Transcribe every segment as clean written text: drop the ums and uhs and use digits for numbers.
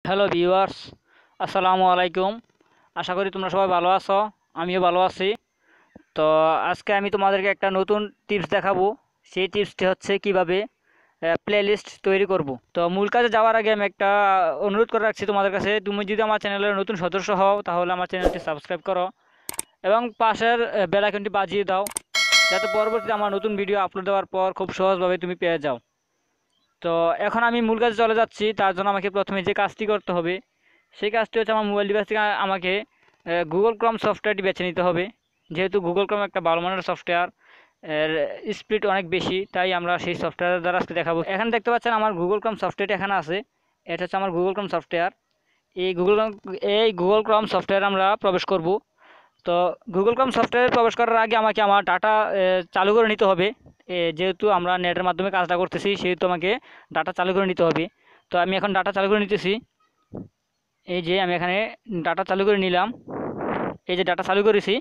Hello viewers, আসসালামু আলাইকুম। আশা করি তোমরা সবাই ভালো আছো। আমিও ভালো আছি। তো আজকে আমি তোমাদেরকে একটা নতুন টিপস দেখাবো। সেই টিপসটি হচ্ছে কিভাবে প্লেলিস্ট তৈরি করব। তো মূল কাজে যাওয়ার আগে আমি একটা অনুরোধ করে রাখছি তোমাদের কাছে, তুমি যদি আমার চ্যানেলের নতুন সদস্য হও তাহলে আমার চ্যানেলটি সাবস্ক্রাইব করো এবং পাশের বেল আইকনটি বাজিয়ে দাও, যাতে পরবর্তীতে আমার নতুন ভিডিও আপলোড দেওয়ার পর খুব সহজভাবে তুমি পেয়ে যাও। তো এখন আমি মূল কাজে চলে যাচ্ছি। তার জন্য আমাকে প্রথমে যে কাজটি করতে হবে সেই কাজটি হচ্ছে আমার মোবাইল ডিভাইস থেকে আমাকে গুগল ক্রোম সফটওয়্যারটি বেছে নিতে হবে। যেহেতু গুগল ক্রোম একটা ভালো মানের সফটওয়্যার, এর স্পিড অনেক বেশি, তাই আমরা সেই সফটওয়্যারের দ্বারা আজকে দেখাবো। এখানে দেখতে পাচ্ছেন আমার গুগল ক্রোম সফটওয়্যারটি এখানে আছে। এটা হচ্ছে আমার গুগল ক্রোম সফটওয়্যার। এই গুগল ক্রোম সফটওয়্যার আমরা প্রবেশ করব। তো গুগল ক্রোম সফটওয়্যারে প্রবেশ করার আগে আমাকে আমার ডাটা চালু করে নিতে হবে। যেহেতু আমরা নেটের মাধ্যমে কাজটা করতেছি সেহেতু আমাকে ডাটা চালু করে নিতে হবে। তো আমি এখন ডাটা চালু করে নিতেছি। এই যে আমি এখানে ডাটা চালু করে নিলাম। এই যে ডাটা চালু করেছি।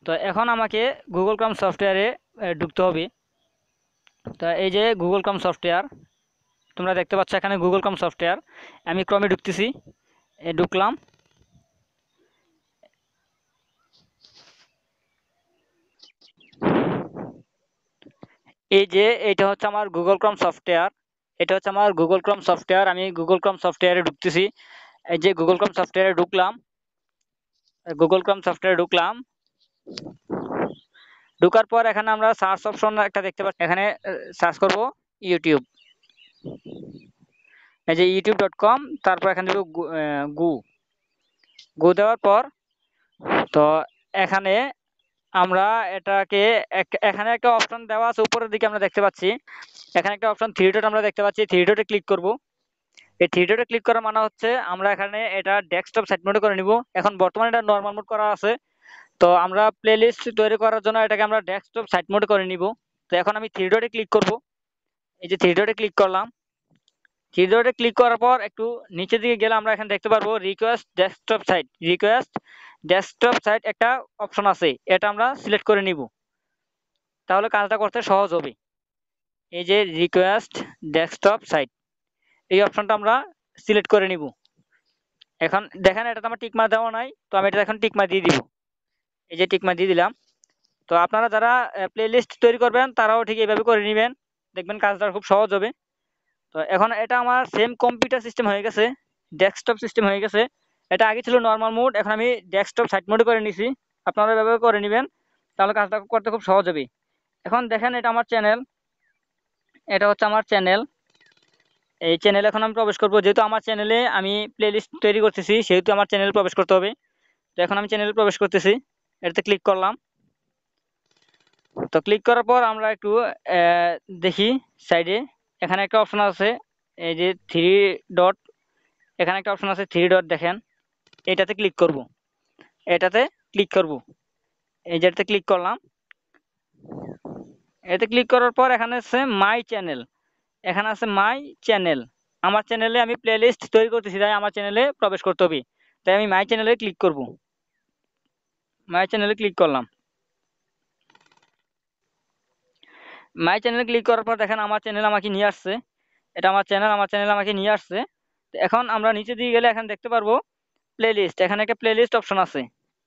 তো এখন আমাকে গুগল ক্রোম সফটওয়্যারে ঢুকতে হবে। তো এই যে গুগল ক্রোম সফটওয়্যার, তোমরা দেখতে পাচ্ছ এখানে গুগল ক্রোম সফটওয়্যার। আমি ক্রমে ঢুকতেছি। ঢুকলাম। এই যে এটা হচ্ছে আমার গুগল ক্রোম সফটওয়্যার। এটা হচ্ছে আমার গুগল ক্রোম সফটওয়্যার। আমি গুগল ক্রোম সফটওয়্যারে ঢুকতেছি। এই যে গুগল ক্রোম সফটওয়্যারে ঢুকলাম। গুগল ক্রোম সফটওয়্যারে ঢুকলাম। ঢোকার পর এখানে আমরা সার্চ অপশন একটা দেখতে পাচ্ছি। এখানে সার্চ করব ইউটিউব। এই যে youtube.com, তারপর এখানে দেব গু। গু দেওয়ার পর তো এখানে আমরা এটাকে এখানে একটা অপশন দেওয়া আছে উপরের দিকে, আমরা দেখতে পাচ্ছি। এখানে একটা অপশন থ্রি ডট আমরা দেখতে পাচ্ছি। থ্রি ডটে ক্লিক করব। এই থ্রি ডটে ক্লিক করা মানে হচ্ছে আমরা এখানে এটা ডেস্কটপ সাইড মোডে করে নিব। এখন বর্তমানে এটা নর্মাল মোড করা আছে। তো আমরা প্লেলিস্ট তৈরি করার জন্য এটাকে আমরা ডেস্কটপ সাইড মোডে করে নিব। তো এখন আমি থ্রি ডটে ক্লিক করব। এই যে থ্রি ডটে ক্লিক করলাম। থ্রি ডটে ক্লিক করার পর একটু নিচের দিকে গেলে আমরা এখানে দেখতে পারবো রিকোয়েস্ট ডেস্কটপ সাইট একটা অপশন আছে। এটা আমরা সিলেক্ট করে নিব, তাহলে কাজটা করতে সহজ হবে। এই যে রিকোয়েস্ট ডেস্কটপ সাইট, এই অপশনটা আমরা সিলেক্ট করে নিব। এখন দেখেন এটা তো আমার টিকমার দেওয়া নাই, তো আমি এটা এখন টিকমার দিয়ে দিব। এই যে টিকমার দিয়ে দিলাম। তো আপনারা যারা প্লেলিস্ট তৈরি করবেন তারাও ঠিক এইভাবে করে নেবেন, দেখবেন কাজটা খুব সহজ হবে। তো এখন এটা আমার সেম কম্পিউটার সিস্টেম হয়ে গেছে, ডেস্কটপ সিস্টেম হয়ে গেছে। এটা আগে ছিল নর্মাল মোড, এখন আমি ডেস্কটপ সাইড মোডে করে নিছি। আপনারা এভাবে করে নেবেন, তাহলে কাজটা করতে খুব সহজ হবে। এখন দেখেন এটা আমার চ্যানেল। এটা হচ্ছে আমার চ্যানেল। এই চ্যানেলে এখন আমি প্রবেশ করব। যেহেতু আমার চ্যানেলে আমি প্লেলিস্ট তৈরি করতেছি সেহেতু আমার চ্যানেলে প্রবেশ করতে হবে। তো এখন আমি চ্যানেলে প্রবেশ করতেছি। এটাতে ক্লিক করলাম। তো ক্লিক করার পর আমরা একটু দেখি সাইডে এখানে একটা অপশন আছে। এই যে থ্রি ডট, এখানে একটা অপশন আছে থ্রি ডট, দেখেন এটাতে ক্লিক করব। এটাতে ক্লিক করব। এই যেটাতে ক্লিক করলাম। এতে ক্লিক করার পর এখানে আছে মাই চ্যানেল। এখানে আছে মাই চ্যানেল। আমার চ্যানেলে আমি প্লেলিস্ট তৈরি করতেছি, তাই আমার চ্যানেলে প্রবেশ করতে হবে। তাই আমি মাই চ্যানেলে ক্লিক করব। মাই চ্যানেলে ক্লিক করলাম। মাই চ্যানেলে ক্লিক করার পর দেখেন আমার চ্যানেল আমাকে নিয়ে আসছে। এটা আমার চ্যানেল, আমার চ্যানেল আমাকে নিয়ে আসছে। তো এখন আমরা নিচে দিয়ে গেলে এখানে দেখতে পারবো প্লেলিস্ট। এখানে একটা প্লেলিস্ট অপশন আছে।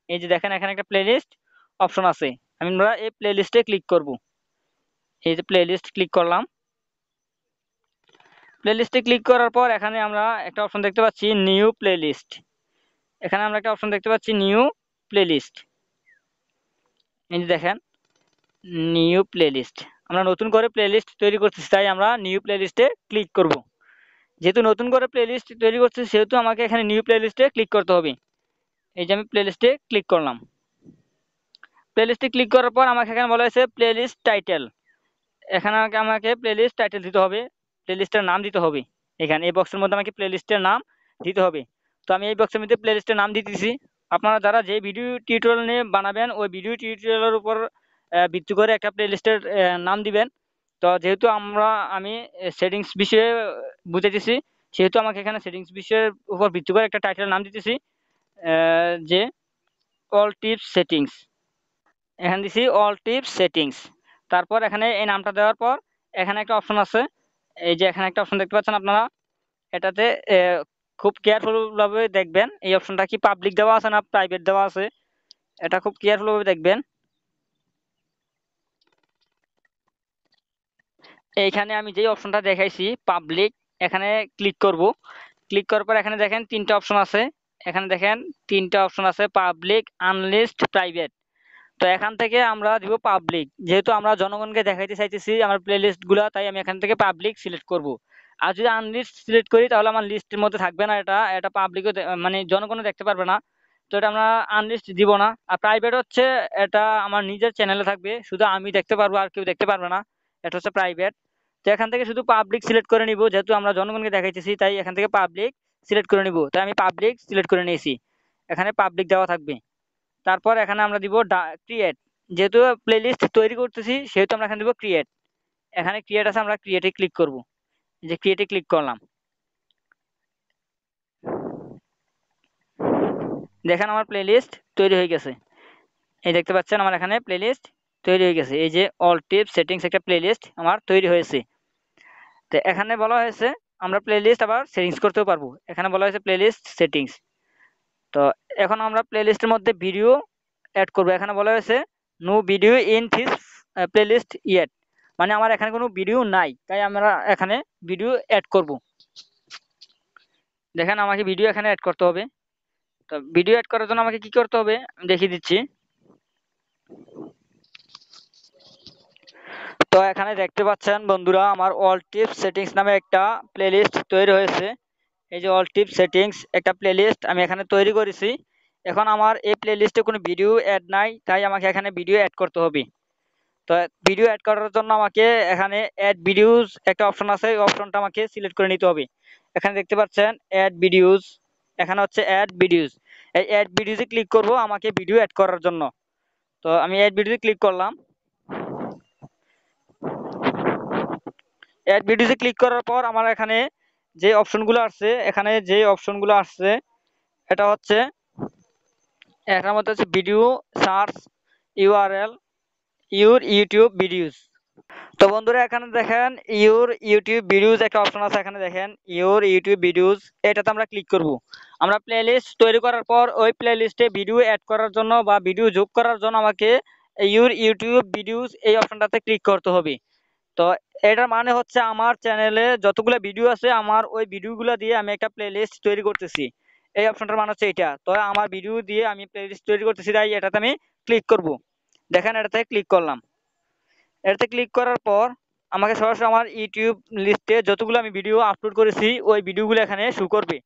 এই যে দেখেন এখানে একটা প্লেলিস্ট অপশন আছে। আমরা এই প্লেলিস্টে ক্লিক করব। এই যে প্লেলিস্ট ক্লিক করলাম। প্লেলিস্টে ক্লিক করার পর এখানে আমরা একটা অপশন দেখতে পাচ্ছি নিউ প্লেলিস্ট। এখানে আমরা একটা অপশন দেখতে পাচ্ছি নিউ প্লেলিস্ট। এই যে দেখেন নিউ প্লেলিস্ট, আমরা নতুন করে প্লেলিস্ট তৈরি করতেছি, তাই আমরা নিউ প্লেলিস্টে ক্লিক করব। যেহেতু নতুন করে প্লেলিস্ট তৈরি করছি সেহেতু আমাকে এখানে নিউ প্লেলিস্টে ক্লিক করতে হবে। এই যে আমি প্লেলিস্টে ক্লিক করলাম। প্লেলিস্টে ক্লিক করার পর আমাকে এখানে বলা হয়েছে প্লেলিস্ট টাইটেল। এখানে আমাকে প্লেলিস্ট টাইটেল দিতে হবে, প্লেলিস্টের নাম দিতে হবে। এখানে এই বক্সের মধ্যে আমাকে প্লেলিস্টের নাম দিতে হবে। তো আমি এই বক্সের মধ্যে প্লেলিস্টের নাম দিতেছি। আপনারা যারা যে ভিডিও টিউটোরিয়াল নিয়ে বানাবেন ওই ভিডিও টিউটোরিয়ালের উপর ভিত্তি করে একটা প্লেলিস্টের নাম দিবেন। তো যেহেতু আমি সেটিংস বিষয়ে বুঝাইতেছি সেহেতু আমাকে এখানে সেটিংস বিষয়ের উপর ভিত্তি করে একটা টাইটেল নাম দিতেছি, যে অল টিপস সেটিংস। এখানে দিছি অল টিপস সেটিংস। তারপর এখানে এই নামটা দেওয়ার পর এখানে একটা অপশন আছে। এই যে এখানে একটা অপশন দেখতে পাচ্ছেন আপনারা, এটাতে খুব কেয়ারফুল ভাবে দেখবেন এই অপশনটা কি পাবলিক দেওয়া আছে না প্রাইভেট দেওয়া আছে, এটা খুব কেয়ারফুল ভাবে দেখবেন। এইখানে আমি যে অপশনটা দেখাইছি পাবলিক, এখানে ক্লিক করব। ক্লিক করার পর এখানে দেখেন তিনটা অপশন আছে। এখানে দেখেন তিনটা অপশন আছে, পাবলিক, আনলিস্ট, প্রাইভেট। তো এখান থেকে আমরা দিব পাবলিক, যেহেতু আমরা জনগণকে দেখাইতে চাইতেছি আমার প্লে লিস্ট গুলা, তাই আমি এখান থেকে পাবলিক সিলেক্ট করব। আর যদি আনলিস্ট সিলেক্ট করি তাহলে আমার লিস্টের মধ্যে থাকবে না, এটা এটা পাবলিকও মানে জনগণও দেখতে পারবে না। তো এটা আমরা আনলিস্ট দিব না। আর প্রাইভেট হচ্ছে এটা আমার নিজের চ্যানেলে থাকবে, শুধু আমি দেখতে পারবো আর কেউ দেখতে পারবে না, এটা হচ্ছে প্রাইভেট। তো এখান থেকে শুধু পাবলিক সিলেক্ট করে নিব, যেহেতু আমরা জনগণকে দেখাইতেছি তাই এখান থেকে পাবলিক সিলেক্ট করে নিব। তাই আমি পাবলিক সিলেক্ট করে নিয়েছি, এখানে পাবলিক দেওয়া থাকবে। তারপর এখানে আমরা দিব ক্রিয়েট, যেহেতু প্লেলিস্ট তৈরি করতেছি সেহেতু আমরা এখানে দিব ক্রিয়েট। এখানে ক্রিয়েট আছে, আমরা ক্রিয়েটে ক্লিক করব। যে ক্রিয়েটে ক্লিক করলাম, দেখেন আমার প্লেলিস্ট তৈরি হয়ে গেছে। এই দেখতে পাচ্ছেন আমার এখানে প্লেলিস্ট তৈরি হয়ে গেছে। এই যে অল টিপস সেটিংস একটা প্লেলিস্ট আমার তৈরি হয়েছে। তো এখানে বলা হয়েছে আমরা প্লেলিস্ট আবার সেটিংস করতেও পারবো। এখানে বলা হয়েছে প্লেলিস্ট সেটিংস। তো এখন আমরা প্লেলিস্টের মধ্যে ভিডিও অ্যাড করব। এখানে বলা হয়েছে no video in this playlist yet, মানে আমার এখানে কোনো ভিডিও নাই, তাই আমরা এখানে ভিডিও অ্যাড করব। দেখেন আমাকে ভিডিও এখানে অ্যাড করতে হবে। তো ভিডিও অ্যাড করার জন্য আমাকে কি করতে হবে আমি দেখিয়ে দিচ্ছি। তো এখানে দেখতে পাচ্ছেন বন্ধুরা আমার অল টিপস সেটিংস নামে একটা প্লেলিস্ট তৈরি হয়েছে। এই যে অল টিপস সেটিংস একটা প্লেলিস্ট আমি এখানে তৈরি করেছি। এখন আমার এই প্লেলিস্টে কোনো ভিডিও অ্যাড নাই, তাই আমাকে এখানে ভিডিও অ্যাড করতে হবে। তো ভিডিও অ্যাড করার জন্য আমাকে এখানে অ্যাড ভিডিওস একটা অপশন আছে, এই অপশনটা আমাকে সিলেক্ট করে নিতে হবে। এখানে দেখতে পাচ্ছেন অ্যাড ভিডিওস, এখানে হচ্ছে অ্যাড ভিডিওস। এই অ্যাড ভিডিওসে ক্লিক করব আমাকে ভিডিও অ্যাড করার জন্য। তো আমি অ্যাড ভিডিওতে ক্লিক করলাম। অ্যাড ভিডিওতে ক্লিক করার পর আমার এখানে যে অপশনগুলো আসছে, এখানে যে অপশনগুলো আসছে এটা হচ্ছে এটার মধ্যে হচ্ছে video search, URL, your YouTube videos. তো বন্ধুরা এখানে দেখেন ইউর ইউটিউব ভিডিওস একটা অপশন আছে, এখানে দেখেন ইউর ইউটিউব ভিডিওস, এটাতে আমরা ক্লিক করব। আমরা প্লেলিস্ট তৈরি করার পর ওই প্লেলিস্টে ভিডিও অ্যাড করার জন্য বা ভিডিও যোগ করার জন্য আমাকে ইউর ইউটিউব ভিডিওস এই অপশনটাতে ক্লিক করতে হবে। তো এটার মানে হচ্ছে আমার চ্যানেলে যতগুলো ভিডিও আছে আমার ওই ভিডিওগুলো দিয়ে আমি একটা প্লেলিস্ট তৈরি করতেছি। এই অপশনটার মানে হচ্ছে এটা। তো আমার ভিডিও দিয়ে আমি প্লেলিস্ট তৈরি করতেছি, তাই এটাতে আমি ক্লিক করব। দেখেন এটাতে ক্লিক করলাম। এটাতে ক্লিক করার পর আমাকে সরাসরি আমার ইউটিউব লিস্টে যতগুলো আমি ভিডিও আপলোড করেছি ওই ভিডিওগুলো এখানে শো করবে।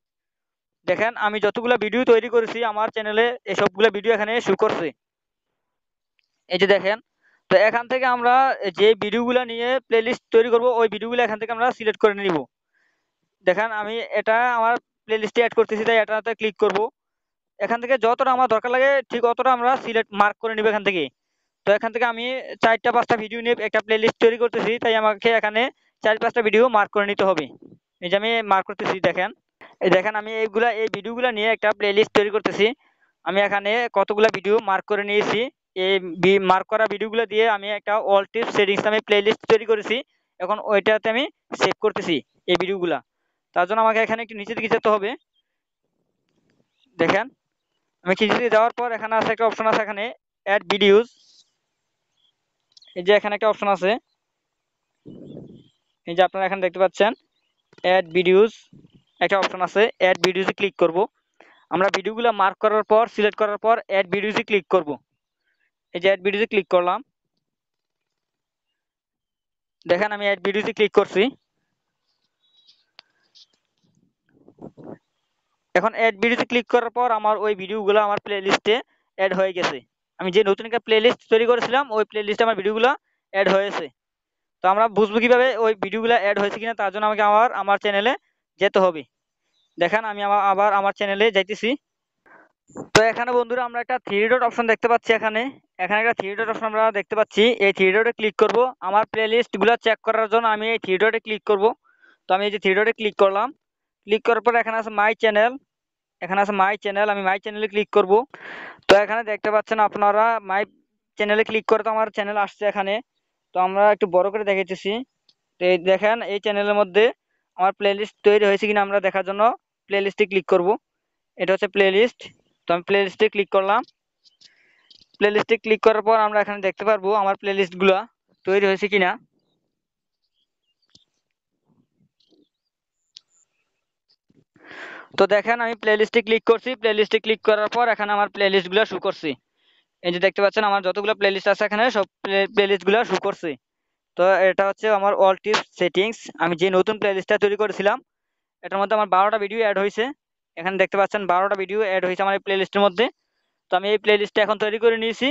দেখেন আমি যতগুলো ভিডিও তৈরি করেছি আমার চ্যানেলে এই সবগুলো ভিডিও এখানে শো করছে, এই যে দেখেন। তো এখান থেকে আমরা যে ভিডিওগুলো নিয়ে প্লেলিস্ট তৈরি করব ওই ভিডিওগুলো এখান থেকে আমরা সিলেক্ট করে নিব। দেখেন আমি এটা আমার প্লেলিস্টে অ্যাড করতেছি, তাই এটাতে ক্লিক করব। এখান থেকে যতটা আমার দরকার লাগে ঠিক অতটা আমরা সিলেক্ট মার্ক করে নিব এখান থেকে। তো এখান থেকে আমি 4টা 5টা ভিডিও নিয়ে একটা প্লেলিস্ট তৈরি করতেছি, তাই আমাকে এখানে 4-5টা ভিডিও মার্ক করে নিতে হবে। এই যে আমি মার্ক করতেছি, দেখেন এই দেখেন আমি এই ভিডিওগুলো নিয়ে একটা প্লেলিস্ট তৈরি করতেছি। আমি এখানে কতগুলো ভিডিও মার্ক করে নিয়েছি। এই মার্ক করা ভিডিওগুলো দিয়ে আমি একটা অল টিপস সেটিংস নামে প্লেলিস্ট তৈরি করেছি। এখন ওইটাতে আমি সেভ করতেছি এই ভিডিওগুলা। তার জন্য আমাকে এখানে একটু নিচের দিকে যেতে হবে। দেখেন আমি নিচের দিকে যাওয়ার পর এখানে আছে একটা অপশন আছে, এখানে অ্যাড ভিডিওস। এই যে এখানে একটা অপশন আছে, এই যে আপনারা এখানে দেখতে পাচ্ছেন অ্যাড ভিডিওস একটা অপশন আছে। অ্যাড ভিডিওসে ক্লিক করব। আমরা ভিডিওগুলো মার্ক করার পর সিলেক্ট করার পর অ্যাড ভিডিওসে ক্লিক করব। এই যে অ্যাড ভিডিওসে ক্লিক করলাম। দেখেন আমি অ্যাড ভিডিওসে ক্লিক করছি। এখন অ্যাড ভিডিওতে ক্লিক করার পর আমার ওই ভিডিওগুলো আমার প্লেলিস্টে অ্যাড হয়ে গেছে। আমি যে নতুন একটা প্লেলিস্ট তৈরি করেছিলাম ওই প্লেলিস্টে আমার ভিডিওগুলো অ্যাড হয়েছে। তো আমরা বুঝবো কিভাবে ওই ভিডিওগুলো অ্যাড হয়েছে কিনা, তার জন্য আমাকে আমার চ্যানেলে যেতে হবে। দেখেন আমি আবার আমার চ্যানেলে যাইতেছি। তো এখানে বন্ধুরা আমরা একটা থ্রি ডট অপশন দেখতে পাচ্ছি। এখানে এখানে একটা থ্রি ডট অপশন আমরা দেখতে পাচ্ছি। এই থ্রি ডটে ক্লিক করব। আমার প্লেলিস্টগুলো চেক করার জন্য আমি এই থ্রি ডটে ক্লিক করব। তো আমি এই যে থ্রি ডটে ক্লিক করলাম। ক্লিক করার পর এখানে আছে মাই চ্যানেল, এখানে আছে মাই চ্যানেল, আমি মাই চ্যানেলে ক্লিক করব। তো এখানে দেখতে পাচ্ছেন আপনারা মাই চ্যানেলে ক্লিক করে তো আমার চ্যানেল আসছে এখানে। তো আমরা একটু বড় করে দেখাইতেছি। তো এই দেখেন এই চ্যানেলের মধ্যে আমার প্লেলিস্ট তৈরি হয়েছে কিনা আমরা দেখার জন্য প্লে লিস্টে ক্লিক করব। এটা হচ্ছে প্লে লিস্ট। তো আমি প্লে লিস্টে ক্লিক করলাম। প্লে লিস্টে ক্লিক করার পর আমরা এখানে দেখতে পারবো আমার প্লে লিস্টগুলো তৈরি হয়েছে কিনা। তো দেখেন আমি প্লে লিস্টে ক্লিক করছি। প্লে লিস্টে ক্লিক করার পর এখানে আমার প্লে লিস্টগুলো শো করছি। এই যে দেখতে পাচ্ছেন আমার যতগুলো প্লে লিস্ট আছে এখানে সব প্লে লিস্টগুলো শো করছি। তো এটা হচ্ছে আমার অল টিপস সেটিংস। আমি যে নতুন প্লে লিস্টটা তৈরি করেছিলাম এটার মধ্যে আমার 12টা ভিডিও অ্যাড হয়েছে। এখানে দেখতে পাচ্ছেন 12টা ভিডিও অ্যাড হয়েছে আমার এই প্লে লিস্টের মধ্যে। তো আমি এই প্লে লিস্টটা এখন তৈরি করে নিয়েছি।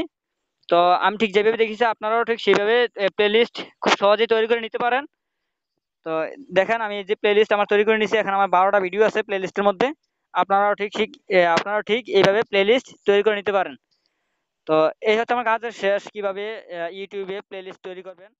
তো আমি ঠিক যেভাবে দেখেছি আপনারাও ঠিক সেইভাবে প্লে লিস্ট খুব সহজেই তৈরি করে নিতে পারেন। তো দেখেন আমি যে প্লে লিস্ট আমার তৈরি করে নিয়েছি, এখানে আমার 12টা ভিডিও আছে প্লে লিস্টের মধ্যে। আপনারাও ঠিক এইভাবে প্লে লিস্ট তৈরি করে নিতে পারেন। তো এই হচ্ছে আমার কাজের শেষ, কিভাবে ইউটিউবে প্লে লিস্ট তৈরি করবেন।